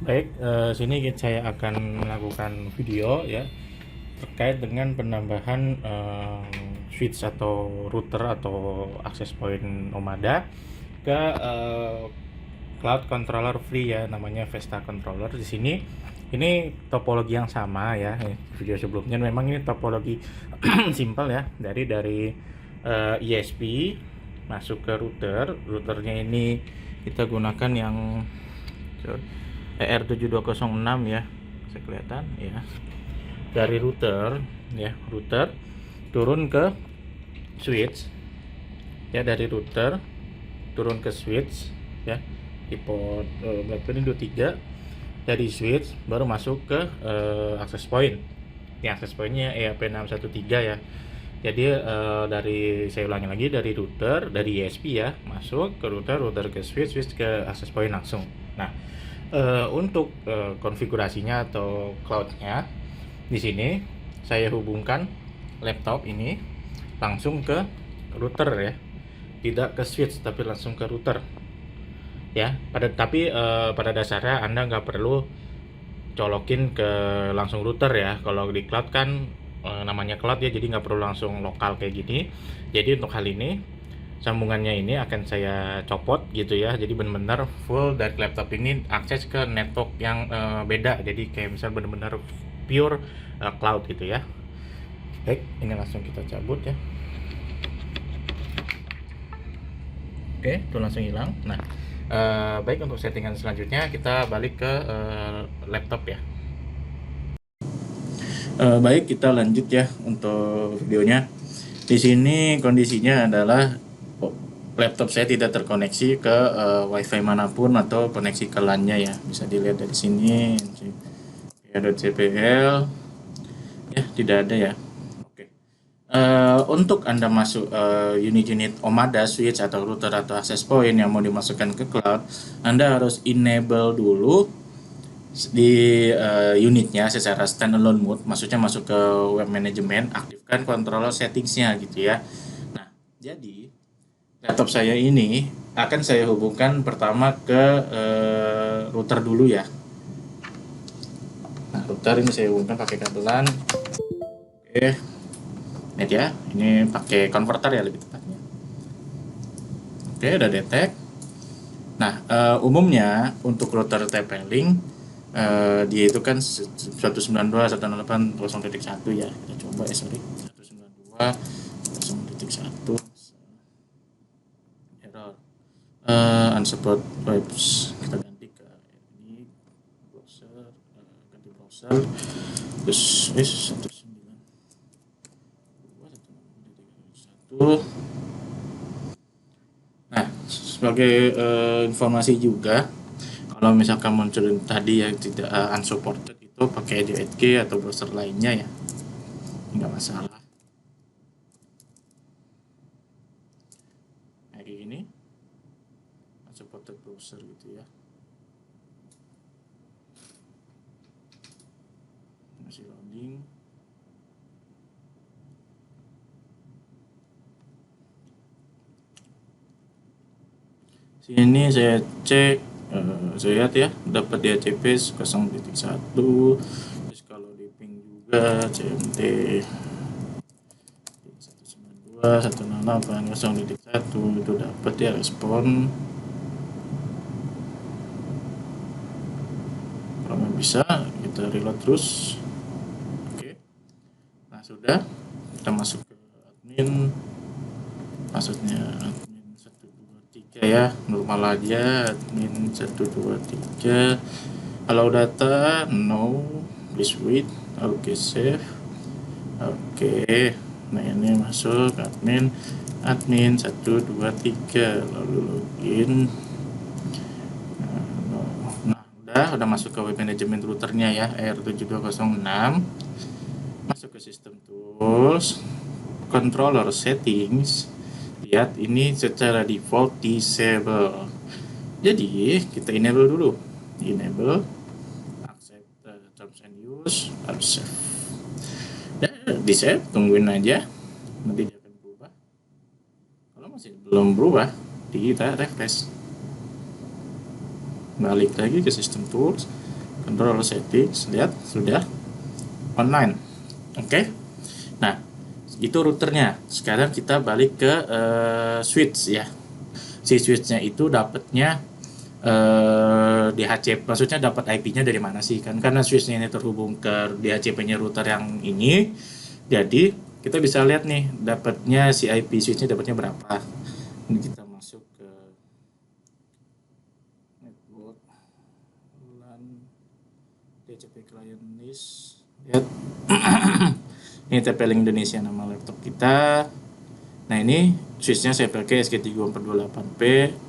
Baik, sini saya akan melakukan video ya terkait dengan penambahan switch atau router atau access point Omada ke cloud controller free ya, namanya Vesta controller. Di sini ini topologi yang sama ya, video sebelumnya memang ini topologi simpel ya, dari ISP masuk ke routernya ini kita gunakan yang ER7206 ya, bisa kelihatan ya, dari router turun ke switch ya, dari router turun ke switch ya, di port BlackBerry 23, dari switch baru masuk ke access point. Ini access pointnya EAP613 ya. Jadi saya ulangi lagi, dari dari ISP ya, masuk ke router ke switch ke access point langsung. Nah, untuk konfigurasinya atau cloudnya, di sini saya hubungkan laptop ini langsung ke router ya, tidak ke switch tapi langsung ke router ya. Pada dasarnya Anda nggak perlu colokin ke langsung router ya. Kalau di cloud kan namanya cloud ya, jadi nggak perlu langsung lokal kayak gini. Jadi untuk hal ini sambungannya ini akan saya copot gitu ya, jadi benar-benar full dari laptop ini akses ke network yang beda, jadi kayak misal benar-benar pure cloud gitu ya. Baik, ini langsung kita cabut ya. Oke, itu langsung hilang. Nah, baik, untuk settingan selanjutnya kita balik ke laptop ya. Baik, kita lanjut ya untuk videonya. Di sini kondisinya adalah laptop saya tidak terkoneksi ke WiFi manapun atau koneksi ke LAN-nya ya. Bisa dilihat dari sini, .jpl ya, tidak ada ya. Oke. Untuk Anda masuk unit-unit Omada, switch atau router atau access point yang mau dimasukkan ke cloud, Anda harus enable dulu di unitnya secara standalone mode, maksudnya masuk ke web management, aktifkan controller settingsnya gitu ya. Nah, jadi laptop saya ini akan saya hubungkan pertama ke router dulu ya. Nah, router ini saya hubungkan pakai kabelan. Oke, net ya, ini pakai converter ya lebih tepatnya. Oke, udah detect. Nah, umumnya untuk router TP-Link dia itu kan 192.168.0.1 ya. Kita coba ya, sorry. 192.0.1 error. Unsupport webs. Kita ganti ke ini browser, ganti browser. Terus 192.1. Nah, sebagai informasi juga, kalau misalkan muncul tadi yang tidak unsupported, itu pakai DHK atau browser lainnya ya, nggak masalah. Kayak gini, unsupported browser gitu ya. Masih loading. Sini saya cek, saya lihat ya, dapat DHCP 0.1. Terus kalau di ping juga CMT 192.168.0.1 itu dapat ya respon. Kalau nggak bisa, kita reload terus. Oke, nah sudah, kita masuk ke admin, maksudnya admin 123 ya, normal aja, admin 123. Allow data, no, please wait. Oke, save. Oke, nah ini masuk admin 123, lalu login. Nah, udah masuk ke web management routernya ya, ER7206. Masuk ke system tools, controller settings. Lihat, ini secara default disable. Jadi kita enable dulu. Enable, accept terms and use, lalu save. Dan di save, tungguin aja, nanti dia akan berubah. Kalau masih belum berubah, kita refresh. Balik lagi ke system tools, controller settings, lihat sudah online. Oke. Nah, itu routernya. Sekarang kita balik ke switch ya. Si switchnya itu dapatnya DHCP, maksudnya dapat IP-nya dari mana sih kan? Karena switchnya ini terhubung ke DHCP-nya router yang ini, jadi kita bisa lihat nih dapatnya si IP switchnya dapatnya berapa. Ini kita masuk ke network LAN DHCP client list, lihat. Ini TP-Link Indonesia nama laptop kita. Nah, ini switchnya saya pakai SG3428P,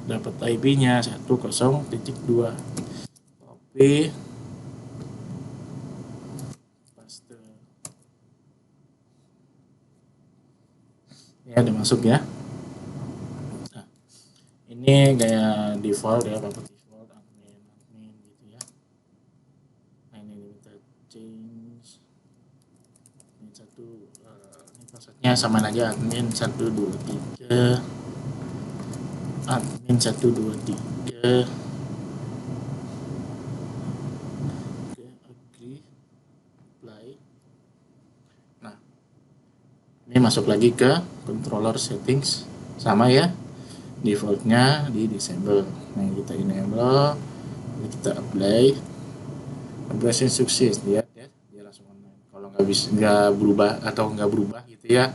dapat IP-nya 10.2. Copy, paste. Ya, udah masuk ya. Nah, ini kayak default ya, dapat default admin gitu ya. Nah, ini minta change. Ini passwordnya sama aja, admin 123, admin 123. Oke, agree, apply. Nah, ini masuk lagi ke controller settings, sama ya, defaultnya di disable. Nah, kita enable, kita apply, operasi sukses, lihat ya, dia langsung online. Kalau nggak berubah atau nggak berubah gitu ya,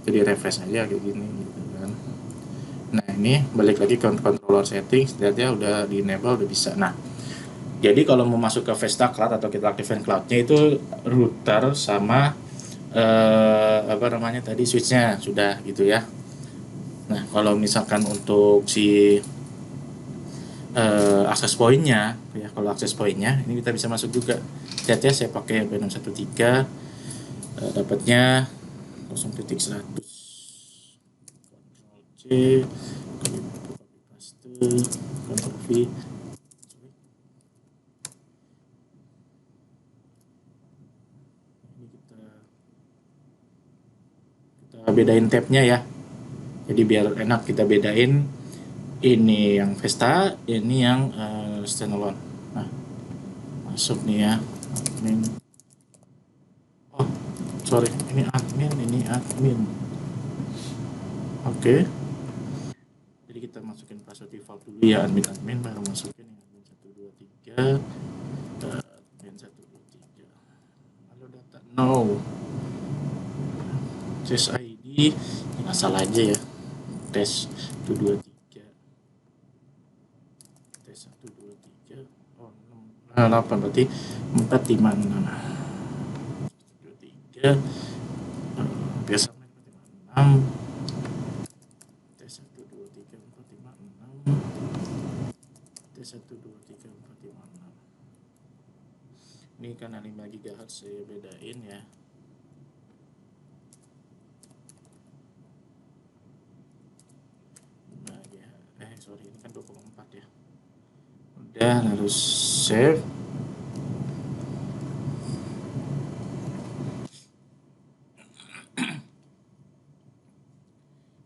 jadi refresh aja kayak gini gitu kan. Nah, ini balik lagi ke controller settings, lihat ya, udah di enable, udah bisa. Nah, jadi kalau mau masuk ke Vesta Cloud atau kita aktifkan cloudnya, itu router sama apa namanya tadi, switchnya sudah gitu ya. Nah, kalau misalkan untuk si akses pointnya ya, kalau akses pointnya ini kita bisa masuk juga. Lihat ya, saya pakai B613, dapatnya 0.100. Ctrl C, copy paste, Ctrl V. Ini kita bedain tabnya ya. Jadi biar enak kita bedain, ini yang Vesta, ini yang standalone. Nah, masuk nih ya, admin. Oh, sorry, ini admin, ini admin. Oke. Jadi kita masukin password default dulu ya, admin, baru masukin yang admin 123, admin 123. Halo data, no. Tes ID, ini asal aja ya. Tes 123. Tes 123. Oh, 8 berarti 456. 123. Biasa 456. Tes 123 456. Tes 123 456. Ini kan 5 GHz saya bedain ya. Sorry, ini kan 24 ya. Udah, harus save.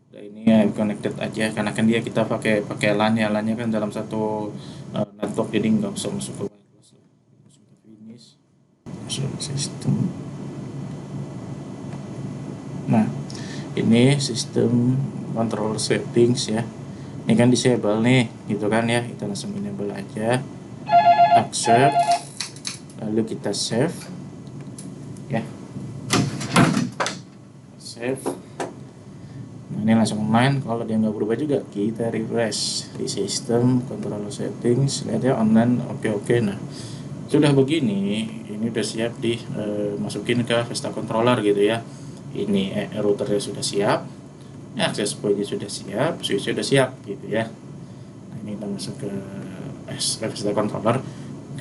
Udah, ini ya connected aja, karena kan dia kita pakai LAN ya, LAN-nya kan dalam satu network, jadi nggak usah masuk ke wireless. Masuk ke finish, masuk ke sistem. Nah, ini sistem control settings ya. Ini kan disable nih, gitu kan ya. Kita langsung enable aja, accept, lalu kita save ya, save. Nah, ini langsung online. Kalau dia nggak berubah juga, kita refresh di sistem controller settings, lihat ya, online, oke. Nah, sudah begini, ini udah siap masukin ke Vesta controller gitu ya. Ini routernya sudah siap, akses pointnya sudah siap, switch sudah siap gitu ya. Nah, ini kita masuk ke Vesta controller.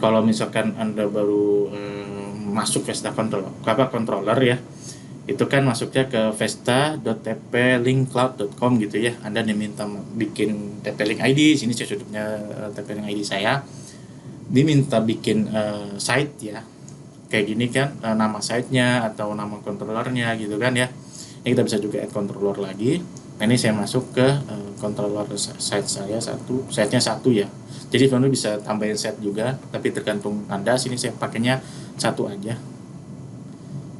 Kalau misalkan Anda baru masuk Vesta controller ya, itu kan masuknya ke vesta.tp-link-cloud.com gitu ya. Anda diminta bikin TP-Link ID, sini saya tutupnya TP-Link ID saya. Diminta bikin site ya, kayak gini kan, nama site-nya atau nama controllernya gitu kan ya. Ini kita bisa juga add controller lagi. Nah, ini saya masuk ke controller site saya setnya satu ya. Jadi teman-teman bisa tambahin set juga, tapi tergantung Anda. Sini saya pakainya satu aja.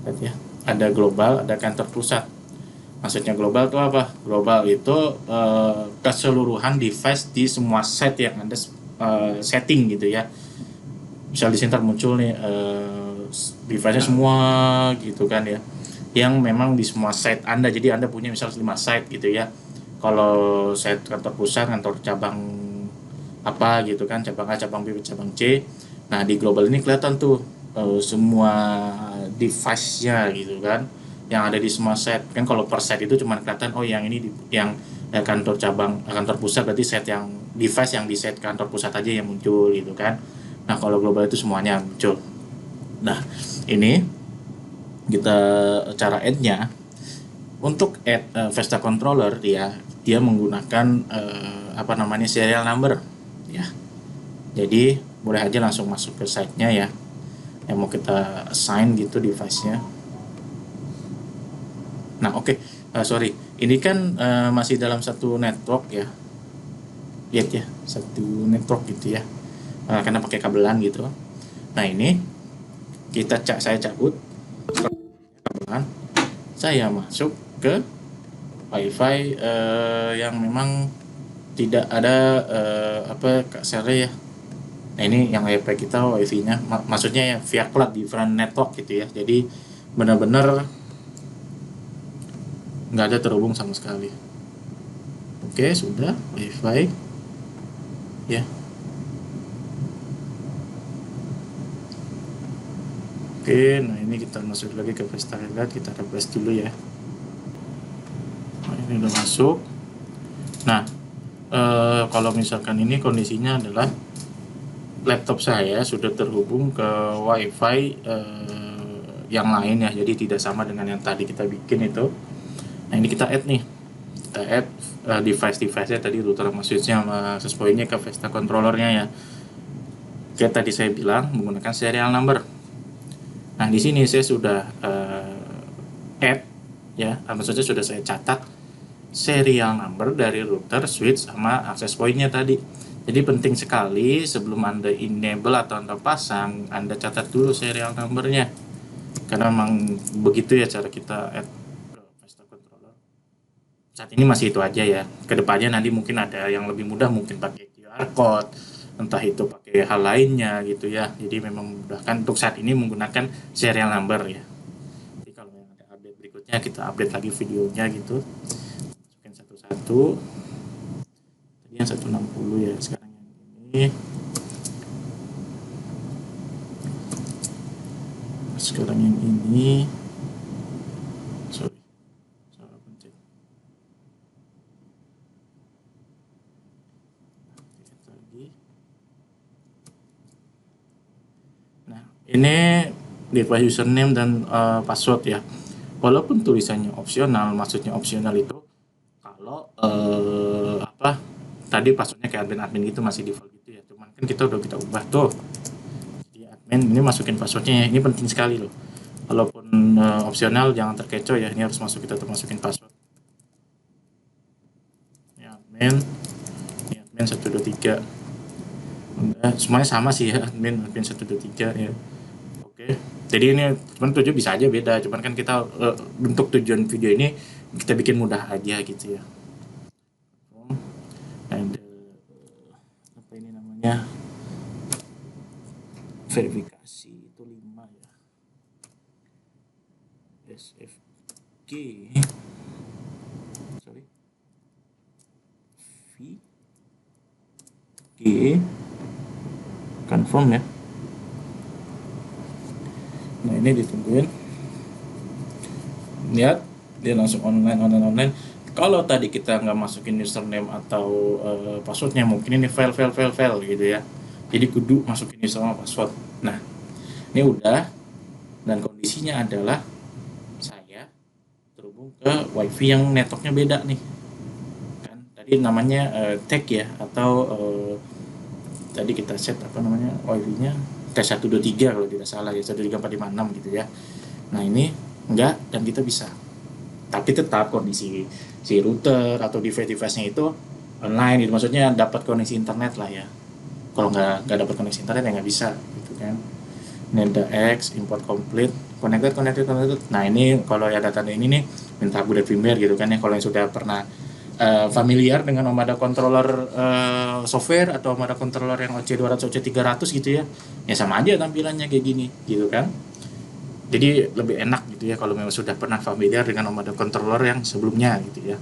Lihat ya, ada global, ada kantor pusat. Maksudnya global itu apa? Global itu keseluruhan device di semua set yang Anda setting gitu ya. Misal di sini muncul nih device-nya semua gitu kan ya, yang memang di semua site Anda. Jadi Anda punya misal 5 site gitu ya. Kalau site kantor pusat, kantor cabang apa gitu kan, cabang A, cabang B, cabang C. Nah, di global ini kelihatan tuh semua device-nya gitu kan, yang ada di semua site. Kan kalau per site itu cuma kelihatan, oh yang ini yang kantor cabang, kantor pusat berarti set yang device yang di set kantor pusat aja yang muncul gitu kan. Nah, kalau global itu semuanya muncul. Nah, ini kita cara add-nya. Untuk add Vesta controller dia menggunakan apa namanya, serial number ya. Jadi boleh aja langsung masuk ke site-nya ya, yang mau kita assign gitu device-nya. Nah, oke. Sorry, ini kan masih dalam satu network ya. Lihat ya, satu network gitu ya. Karena pakai kabelan gitu. Nah, ini saya cabut kabelan, saya masuk ke wifi yang memang tidak ada apa Kak Sere ya. Nah, ini yang WiFi kita wifi-nya maksudnya ya via cloud different network gitu ya. Jadi benar-benar nggak ada terhubung sama sekali. Oke, sudah wifi ya. Oke, nah ini kita masuk lagi ke Vesta Highlight, kita refresh dulu ya. Nah, ini udah masuk. Nah, kalau misalkan ini kondisinya adalah laptop saya sudah terhubung ke wifi yang lain ya, jadi tidak sama dengan yang tadi kita bikin itu. Nah, ini kita add nih, kita add device-nya tadi, router sama switch-nya sama access point-nya ke Vesta controllernya ya. Kayak tadi saya bilang menggunakan serial number. Nah, di sini saya sudah add ya, maksudnya sudah saya catat serial number dari router, switch, sama access point-nya tadi. Jadi penting sekali sebelum Anda enable atau Anda pasang, Anda catat dulu serial number-nya. Karena memang begitu ya cara kita add ke Vesta controller. Saat ini masih itu aja ya. Kedepannya nanti mungkin ada yang lebih mudah, mungkin pakai QR code, entah itu pakai hal lainnya gitu ya. Jadi memang memudahkan. Untuk saat ini menggunakan serial number ya. Jadi kalau yang ada update berikutnya, kita update lagi videonya gitu. Masukin satu-satu. Tadi yang 160 ya, sekarang yang ini. Sekarang yang ini. Sorry, salah pencet. Lihat lagi. Nah, ini device username dan password ya. Walaupun tulisannya opsional, maksudnya opsional itu kalau apa tadi passwordnya kayak admin gitu masih default gitu ya. Cuman kan kita ubah tuh. Jadi admin ini masukin passwordnya ya. Ini penting sekali loh. Walaupun opsional jangan terkecoh ya. Ini harus kita masukin password. Ini admin 123. Semuanya sama sih ya, admin 123 ya. Oke. Jadi ini cuman tujuan bisa aja beda, cuman kan kita untuk tujuan video ini kita bikin mudah aja gitu ya. Ada apa ini namanya, verifikasi itu 5 ya. SFG sorry VG confirm ya. Nah, ini ditungguin. Lihat dia langsung online. Kalau tadi kita nggak masukin username atau passwordnya, mungkin ini fail gitu ya. Jadi kudu masukin username sama password. Nah, ini udah, dan kondisinya adalah saya terhubung ke wifi yang networknya beda nih. Kan tadi namanya tag ya, atau tadi kita set apa namanya wifi-nya T123 kalau tidak salah ya, 13456 gitu ya. Nah, ini enggak, dan kita bisa tapi tetap kondisi si router atau device-nya itu online gitu, maksudnya dapat koneksi internet lah ya. Kalau nggak dapat koneksi internet ya nggak bisa gitu kan. Neda X import complete connected. Nah ini kalau ya data ini nih minta upgrade firmware gitu kan ya, kalau yang sudah pernah familiar dengan Omada controller software atau Omada controller yang OC200 OC300 gitu ya sama aja tampilannya kayak gini gitu kan. Jadi lebih enak gitu ya kalau memang sudah pernah familiar dengan Omada controller yang sebelumnya gitu ya.